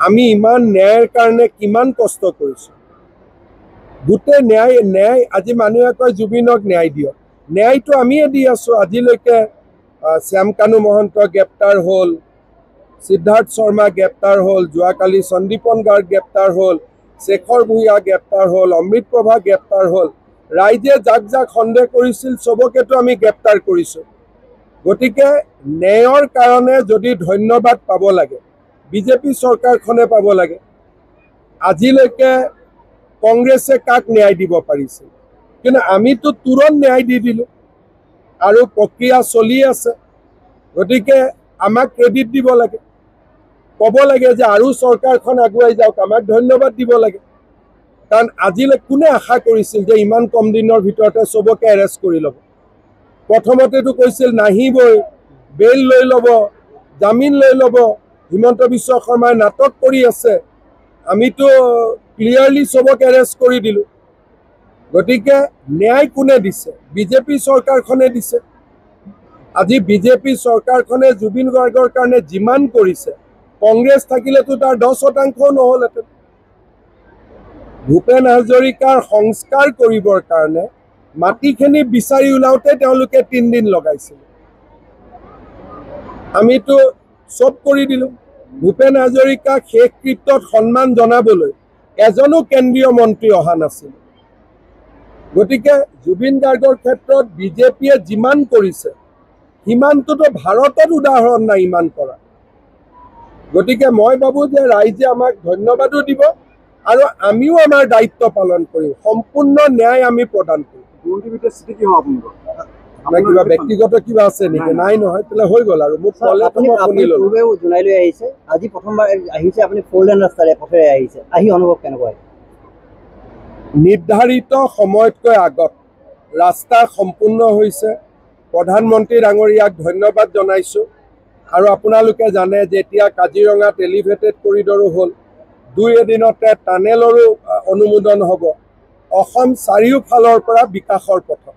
আমি ইমান ন্যায়ৰ কাৰণে কিমান কষ্ট কৰিছোঁ। গোটেই ন্যায় আজি মানুহে কয় জুবিনক ন্যায় দিয়ক, ন্যায়টো আমিয়ে দি আছোঁ। আজিলৈকে শ্যাম কানু মহন্ত গ্ৰেপ্তাৰ হ'ল, সিদ্ধাৰ্থ শৰ্মা গ্ৰেপ্তাৰ হ'ল, যোৱাকালি সন্দীপন গাৰ্গ গ্ৰেপ্তাৰ হ'ল, শেখৰ ভূঞা গ্ৰেপ্তাৰ হ'ল, অমৃত প্ৰভা গ্ৰেপ্তাৰ হ'ল। ৰাইজে যাক যাক সন্দেহ কৰিছিল চবকেতো আমি গ্ৰেপ্তাৰ কৰিছোঁ। গতিকে ন্যায়ৰ কাৰণে যদি ধন্যবাদ পাব লাগে বিজেপি চৰকাৰখনে পাব লাগে। আজিলৈকে কংগ্ৰেছে কাক ন্যায় দিব পাৰিছিল, কিন্তু আমিতো তুৰন্ত ন্যায় দি দিলোঁ আৰু প্ৰক্ৰিয়া চলি আছে। গতিকে আমাক ক্ৰেডিট দিব লাগে, ক'ব লাগে যে আৰু চৰকাৰখন আগুৱাই যাওক, আমাক ধন্যবাদ দিব লাগে। কাৰণ আজিলৈ কোনে আশা কৰিছিল যে ইমান কম দিনৰ ভিতৰতে চবকে এৰেষ্ট কৰি ল'ব। প্ৰথমতেতো কৈছিল নাহিবই, বেইল লৈ ল'ব, জামিন লৈ ল'ব, হিমন্ত বিশ্ব শৰ্মাই নাটক কৰি আছে। আমিতো ক্লিয়াৰলি চবক এৰেষ্ট কৰি দিলোঁ। গতিকে ন্যায় কোনে দিছে? বিজেপি চৰকাৰখনে দিছে। আজি বিজেপি চৰকাৰখনে জুবিন গাৰ্গৰ কাৰণে যিমান কৰিছে, কংগ্ৰেছ থাকিলেতো তাৰ 10% নহ'লহেঁতেন। ভূপেন হাজৰিকাৰ সংস্কাৰ কৰিবৰ কাৰণে মাটিখিনি বিচাৰি ওলাওঁতে তেওঁলোকে 3 দিন লগাইছিল। আমিতো চব কৰি দিলোঁ। ভূপেন হাজৰিকাক শেষকৃত্যত সন্মান জনাবলৈ এজনো কেন্দ্ৰীয় মন্ত্ৰী অহা নাছিল। গতিকে জুবিন গাৰ্গৰ ক্ষেত্ৰত বিজেপিয়ে যিমান কৰিছে সিমানটোতো ভাৰতত উদাহৰণ নাই ইমান কৰা। গতিকে মই ভাবোঁ যে ৰাইজে আমাক ধন্যবাদো দিব আৰু আমিও আমাৰ দায়িত্ব পালন কৰিম, সম্পূৰ্ণ ন্যায় আমি প্ৰদান কৰিম। কিবা ব্যক্তিগত কিবা আছে নেকি? নাই নহয়, তেতিয়াহ'লে হৈ গ'ল আৰু মোক ক'লে শুনি ল'লো। জোনাই লৈ আহিছে, আজি প্ৰথমবাৰ আহিছে, আপুনি 4 লেন ৰাস্তাৰে পথেৰে আহিছে, আহি অনুভৱ কেনেকুৱা? নিৰ্ধাৰিত সময়তকৈ আগত ৰাস্তা সম্পূৰ্ণ হৈছে। প্ৰধানমন্ত্ৰী ডাঙৰীয়াক ধন্যবাদ জনাইছোঁ। আৰু আপোনালোকে জানে যে এতিয়া কাজিৰঙাত এলিভেটেড কৰিডৰো হ'ল, 2 এদিনতে টানেলৰো অনুমোদন হ'ব। অসম চাৰিওফালৰ পৰা বিকাশৰ পথত।